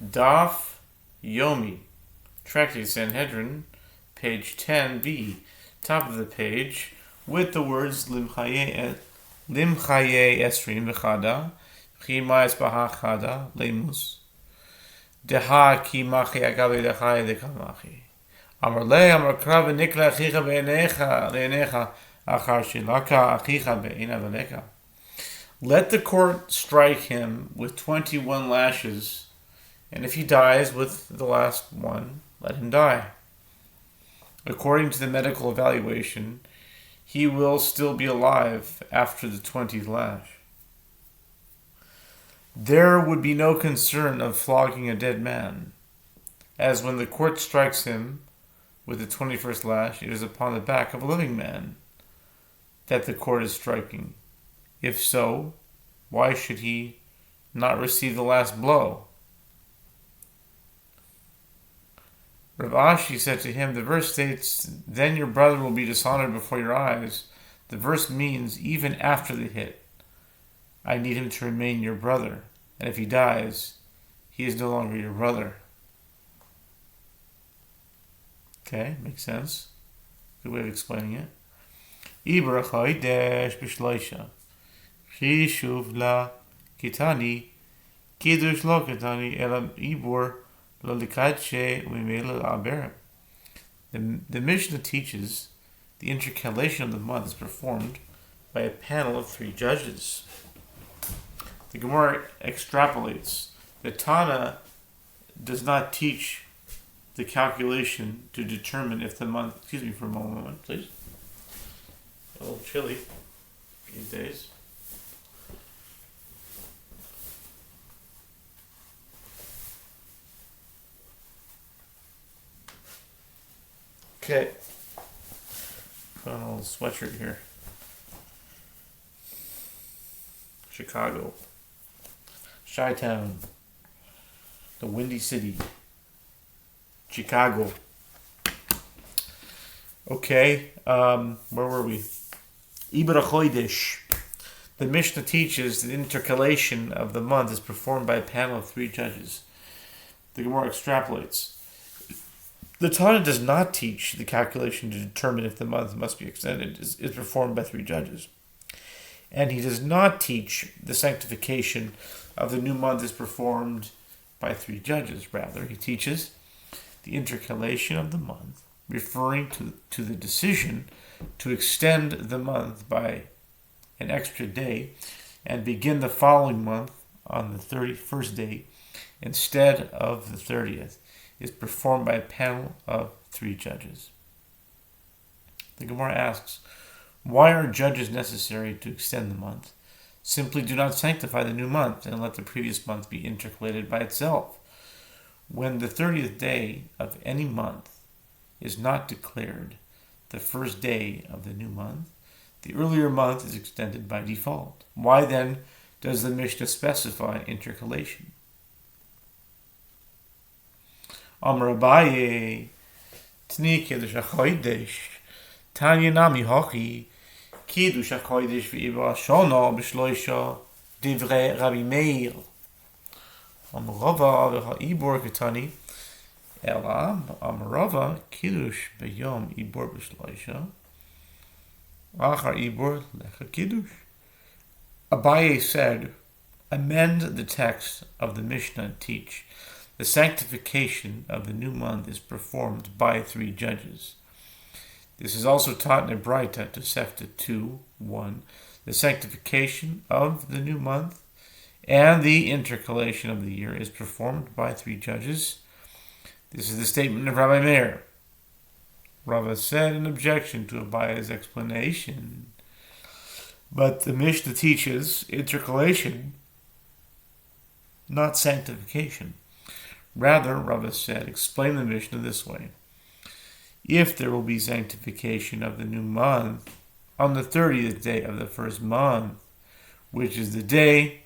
Daf Yomi, Tractate Sanhedrin, page 10b, top of the page, with the words Limchaye Esrim V'chada, Chima Esbaha Chada, Lemus, Deha Ki Machi Agabe Dechai Dekamachi. Amar Le, Amar Krav Nikla Achicha Be'enecha, Achar Shilaka Achicha Be'ena Veleka. Let the court strike him with 21 lashes, and if he dies with the last one, let him die. According to the medical evaluation, he will still be alive after the 20th lash. There would be no concern of flogging a dead man, as when the court strikes him with the 21st lash, it is upon the back of a living man that the court is striking. If so, why should he not receive the last blow? Rav Ashi said to him, the verse states, then your brother will be dishonored before your eyes. The verse means even after the hit. I need him to remain your brother. And if he dies, he is no longer your brother. Okay, makes sense. Good way of explaining it. Ibra Chadash b'shloisha. Chishuv la kitani. Kiddush lo kitani elam ibor. The Mishnah teaches the intercalation of the month is performed by a panel of 3 judges. The Gemara extrapolates. The Tana does not teach the calculation to determine if the month... Excuse me for a moment, please. A little chilly these days. Okay, put on a little sweatshirt here. Chicago, Chi-Town, the Windy City, Chicago. Okay, where were we? Ibra Chodesh. The Mishnah teaches the intercalation of the month is performed by a panel of 3 judges. The Gemara extrapolates. The Tana does not teach the calculation to determine if the month must be extended is performed by 3 judges. And he does not teach the sanctification of the new month is performed by 3 judges. Rather, he teaches the intercalation of the month, referring to the decision to extend the month by an extra day and begin the following month on the 31st day instead of the 30th. Is performed by a panel of 3 judges. The Gemara asks, why are judges necessary to extend the month? Simply do not sanctify the new month and let the previous month be intercalated by itself. When the 30th day of any month is not declared the first day of the new month, the earlier month is extended by default. Why then does the Mishnah specify intercalation? Amar Abaye, Tni Kiddush HaChodesh, Tanya Nami Hochi, Kiddush HaChodesh V'Ibra Shona B'Shloisha, Divrei Rabbi Meir. Amar Rava V'Ha'ibor Ketani, Ela, Amar Rava, Kiddush B'Yom Ibor B'Shloisha, Achar Ibor Lecha Kiddush. Abaye said, amend the text of the Mishnah and teach. The sanctification of the new month is performed by 3 judges. This is also taught in a Braita to Sefta 2:1. The sanctification of the new month and the intercalation of the year is performed by 3 judges. This is the statement of Rabbi Meir. Rava said in objection to Abaye's explanation, but the Mishnah teaches intercalation, not sanctification. Rather, Rava said, explain the Mishnah this way. If there will be sanctification of the new month on the 30th day of the first month, which is the day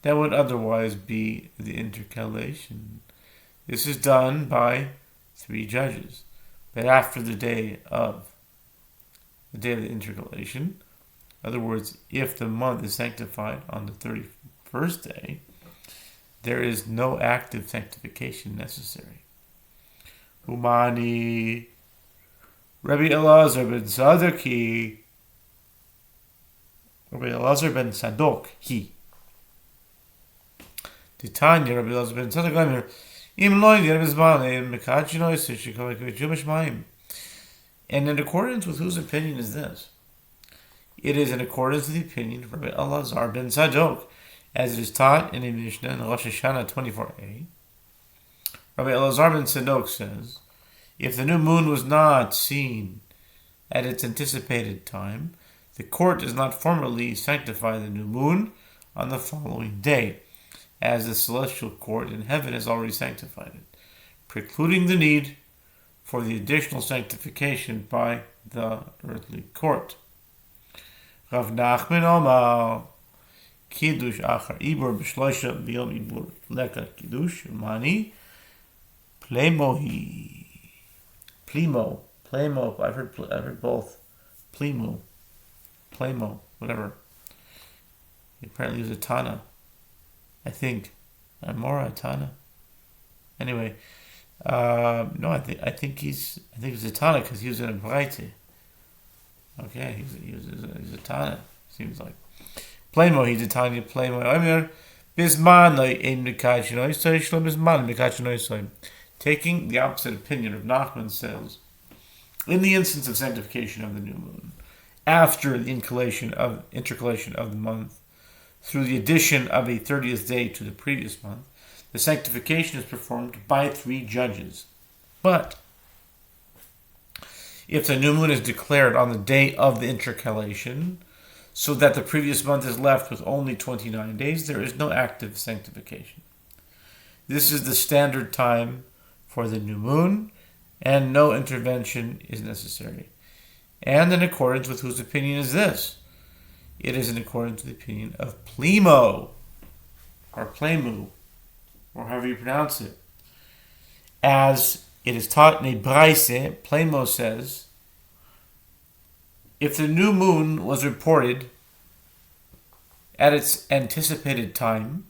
that would otherwise be the intercalation, this is done by 3 judges. But after the day of the intercalation, in other words, if the month is sanctified on the 31st day, there is no active sanctification necessary. Umani Rabbi Elazar ben Sadok, Rabbi Elazar ben Sadok, he. Titania, Rabbi Elazar ben Sadok, Gomer, Im loin the Rebbe's Mekachino is Jewish Maim. And in accordance with whose opinion is this? It is in accordance with the opinion of Rabbi Elazar ben Sadok, as it is taught in a Mishnah in Rosh Hashanah 24a. Rabbi Elazar ben Sadok says, if the new moon was not seen at its anticipated time, the court does not formally sanctify the new moon on the following day, as the celestial court in heaven has already sanctified it, precluding the need for the additional sanctification by the earthly court. Rav Nachman Omar, Kiddush Achar Ibur B'Shloisha B'Yom Ibur Leka Kiddush Mani Plemohi. Plemo, I've heard both. Plemo, whatever. He apparently was a Tana, I think. Amora Tana. Anyway, no, I think he's a Tana because he was in a Breite. Okay, he's a Tana. Seems like Plemo. He's a Tana. Plemo. Omer Bisman ein Mikachinoy Soy Shlom Bisman Mikachinoy Soy. Taking the opposite opinion of Nachman says, in the instance of sanctification of the new moon, after the intercalation of the month, through the addition of a 30th day to the previous month, the sanctification is performed by 3 judges. But if the new moon is declared on the day of the intercalation, so that the previous month is left with only 29 days, there is no active sanctification. This is the standard time for the new moon, and no intervention is necessary. And in accordance with whose opinion is this? It is in accordance with the opinion of Plemo, or Plemu, or however you pronounce it. As it is taught in a Braise, Plemo says, if the new moon was reported at its anticipated time,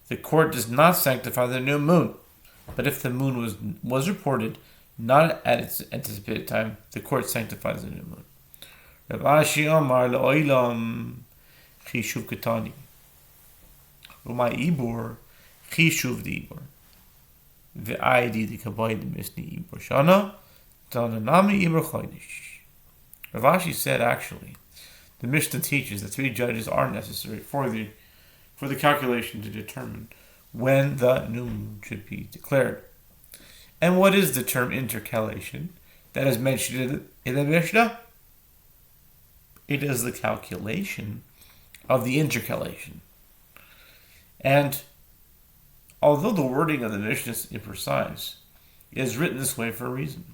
the court does not sanctify the new moon. But if the moon was reported not at its anticipated time, the court sanctifies the new moon. Rav Ashi Omar le'olam chishuv ketani. Umay ibur chishuv di'ibur. Ve'aydi d'kabaydi misni ibur shana tananami ibur chodesh. Rav Ashi said, actually, the Mishnah teaches that 3 judges are necessary for the calculation to determine when the new moon should be declared. And what is the term intercalation that is mentioned in the Mishnah? It is the calculation of the intercalation. And although the wording of the Mishnah is imprecise, it is written this way for a reason.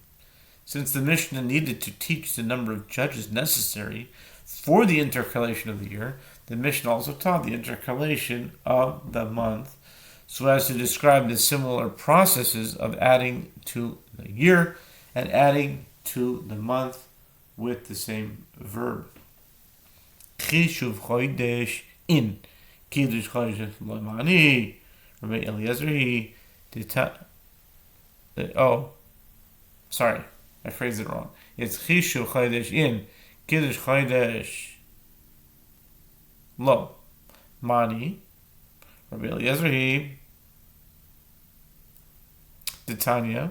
Since the Mishnah needed to teach the number of judges necessary for the intercalation of the year, the Mishnah also taught the intercalation of the month, so as to describe the similar processes of adding to the year and adding to the month with the same verb. Chishuv chodesh in kiddush chodesh l'mani Rabbi Eliezer he sorry, I phrased it wrong. It's chishuv chodesh in kiddush chodesh lo mani Rabbi Eliezer he Titania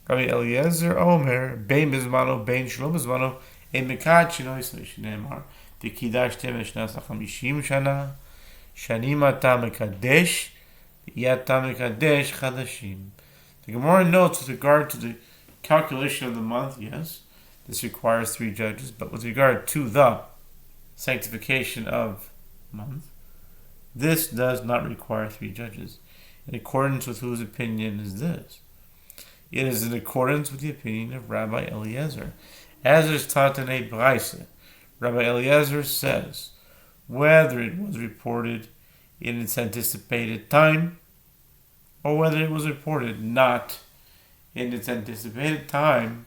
Rabbi Eliezer Omer bein bizmano bein shlo bizmano ein mikad shino yisrael shneimar v'kidashtem eshnas ha'chamishim shana shanim ata mekadesh v'yata mekadesh chadashim. The Gemara notes with regard to the calculation of the month, yes, this requires 3 judges, but with regard to the sanctification of month, this does not require 3 judges. In accordance with whose opinion is this? It is in accordance with the opinion of Rabbi Eliezer. As is taught in a Braise, Rabbi Eliezer says, whether it was reported in its anticipated time, or whether it was reported not in its anticipated time,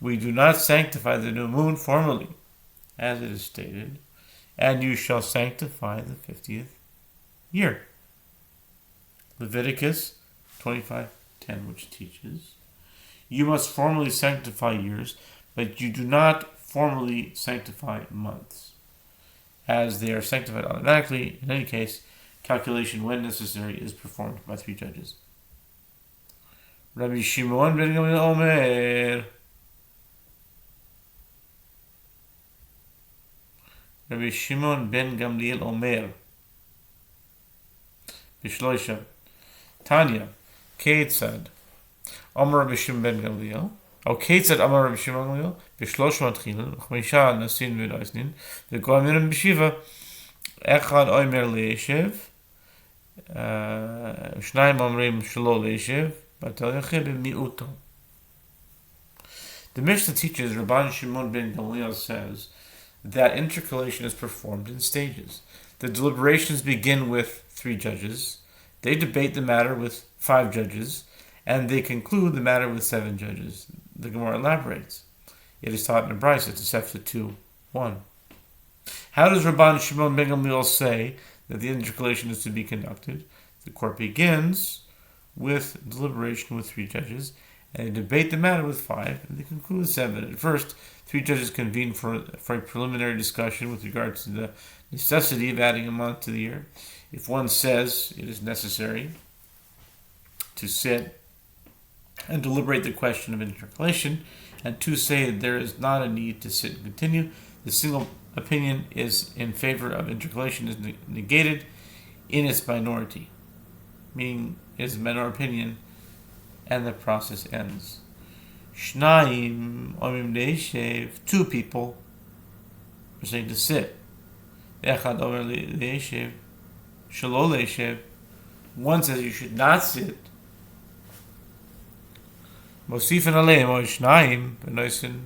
we do not sanctify the new moon formally, as it is stated, and you shall sanctify the 50th year. Leviticus 25:10, which teaches, you must formally sanctify years, but you do not formally sanctify months, as they are sanctified automatically. In any case, calculation when necessary is performed by 3 judges. Rabbi Shimon ben Gamliel Omer. Rabbi Shimon ben Gamliel Omer. Bishloisha. Tanya. Ketzad. Omer Rabbi Shimon ben Gamliel. O Ketzad Omer Rabbi Shimon ben Gamliel. Bishlosha Tchilin. Chmeisha Nasin v'Daisnin. V'Goa Mirim B'Shiva. Echad Omer Le'eshev. Shnayim Omrim Shlo Le'eshev. The Mishnah teaches, Rabban Shimon ben Gamliel says, that intercalation is performed in stages. The deliberations begin with 3 judges, they debate the matter with 5 judges, and they conclude the matter with 7 judges. The Gemara elaborates. It is taught in a Brisa, it's Tosefta 2:1. How does Rabban Shimon ben Gamliel say that the intercalation is to be conducted? The court begins with deliberation with 3 judges, and they debate the matter with 5, and they conclude with 7. At first, 3 judges convene for a preliminary discussion with regard to the necessity of adding a month to the year. If one says it is necessary to sit and deliberate the question of intercalation, and 2 say that there is not a need to sit and continue, the single opinion is in favor of intercalation is negated in its minority, meaning it is a minority opinion, and the process ends. Shnayim omim le'eshev, 2 people are saying to sit. Echad omer le'eshev, shelo le'eshev, 1 says you should not sit. Mosifin aleim o shnayim b'noisin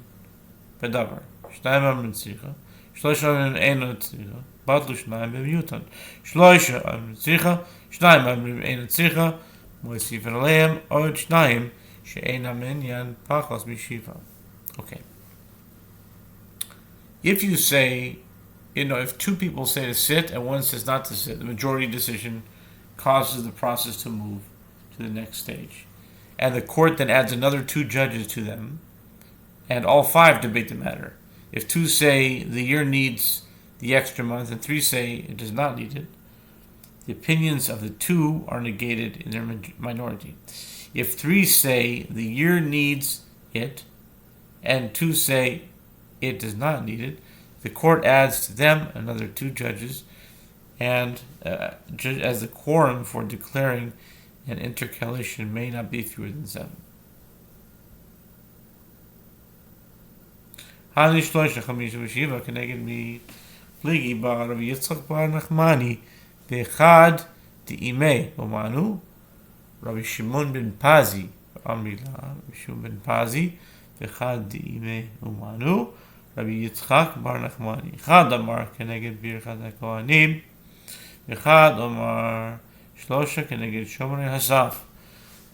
b'davar. Shnayim omrim tzricha, shloisha omrim eino tzricha, batlu shnayim b'miyutan. Shloisha omrim tzricha, shnayim omrim eino tzricha, mosifin aleim o shnayim she'ena minyan pachos mishiva. Okay. If you say, if 2 people say to sit and 1 says not to sit, the majority decision causes the process to move to the next stage. And the court then adds another 2 judges to them, and all 5 debate the matter. If 2 say the year needs the extra month and 3 say it does not need it, the opinions of the 2 are negated in their minority. If 3 say the year needs it, and 2 say it does not need it, the court adds to them another 2 judges, and as the quorum for declaring an intercalation may not be fewer than 7. Hani shloisha chamisha v'shiva keneged mi pligi bar Rav Yitzchak bar Nachmani b'echad di'imei umanu Rabbi Shimon ben Pazi Amrila Rabbi Shimon ben Pazi b'echad di'imei umanu Rabbi Yitzchak bar Nachmani Chad Amar keneged birchat HaKohanim Chad Amar Shlosha keneged Shomerei Hasaf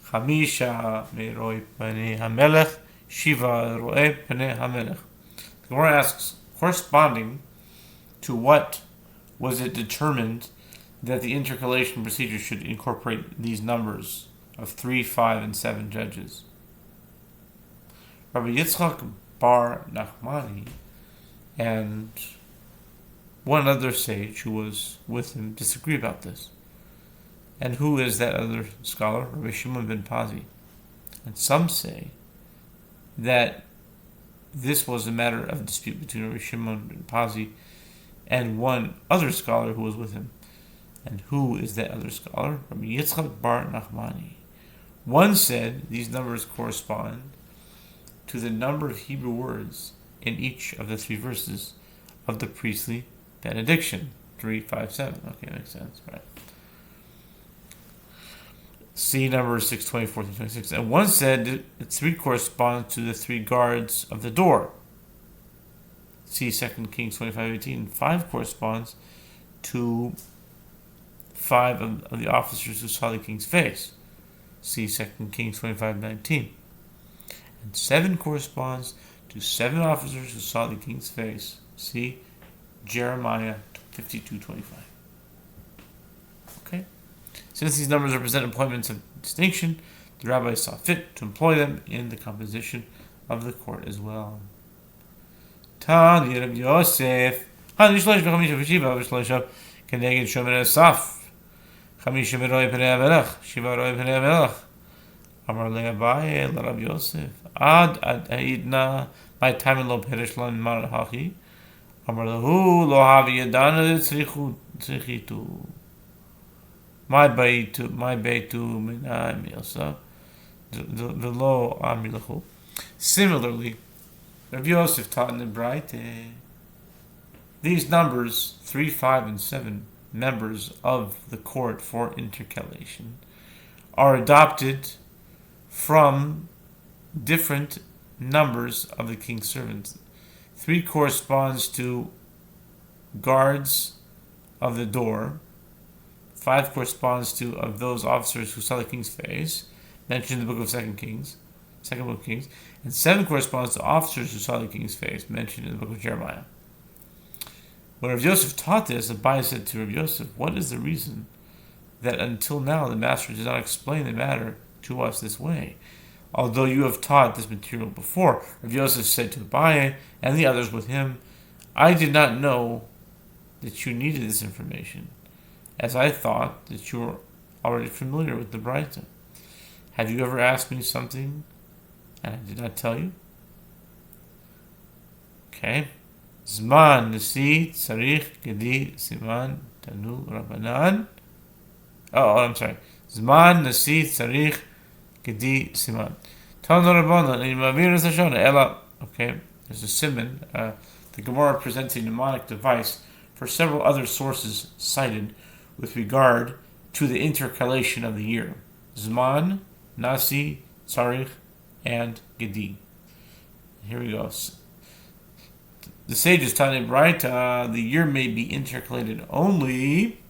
Chamisha me'roi panei hamelech Shiva ro'eh panei hamelech. The Gemara asks, corresponding to what was it determined that the intercalation procedure should incorporate these numbers of 3, 5, and 7 judges? Rabbi Yitzchak bar Nachmani and one other sage who was with him disagree about this. And who is that other scholar? Rabbi Shimon ben Pazi. And some say that this was a matter of dispute between Rabbi Shimon ben Pazi and one other scholar who was with him. And who is that other scholar? Rabbi Yitzchak bar Nachmani. One said these numbers correspond to the number of Hebrew words in each of the 3 verses of the priestly benediction. 3, 5, 7. Okay, makes sense, right? See numbers 6, 24 through 26. And one said that 3 corresponds to the 3 guards of the door. See 2 Kings 25:18. 5 corresponds to 5 of the officers who saw the king's face. See 2 Kings 25:19. And 7 corresponds to 7 officers who saw the king's face. See Jeremiah 52:25. Okay? Since these numbers represent employments of distinction, the rabbis saw fit to employ them in the composition of the court as well. Tanya Rabbi Yosef, Hanishlosh v'chamisha v'shiva v'shlosha keneged shomer esaf, chamisha v'roi pnei hamelech, shiva roi pnei hamelech. Amar le'abaye l'Rabbi Yosef, ad ha'idna, my time in lo perish lo mar hachi. Amar lehu lo havi yadana tzrichitu. My beitu minay milsa, the lo amilahu. Similarly, Rabbi Yosef taught in the Braita, these numbers, 3, 5, and 7, members of the court for intercalation, are adopted from different numbers of the king's servants. 3 corresponds to guards of the door. 5 corresponds to of those officers who saw the king's face, mentioned in the book of second book of Kings, and 7 corresponds to officers who saw the king's face, mentioned in the book of Jeremiah. When Rav Yosef taught this, Abai said to Rav Yosef, what is the reason that until now the master did not explain the matter to us this way? Although you have taught this material before. Rav Yosef said to Abai and the others with him, I did not know that you needed this information, as I thought that you were already familiar with the Braita. Have you ever asked me something and I did not tell you? Okay. Zman nasi tzarich gedi siman tanu rabbanan. I'm sorry. Zman nasi tzarich gedi siman tanu rabbanan in mavir zashona ela. Okay. There's a siman. The Gemara presents a mnemonic device for several other sources cited with regard to the intercalation of the year. Zman, Nasi, Tzarich, and Gedi. Here we go. The sages taught in Braita, the year may be intercalated only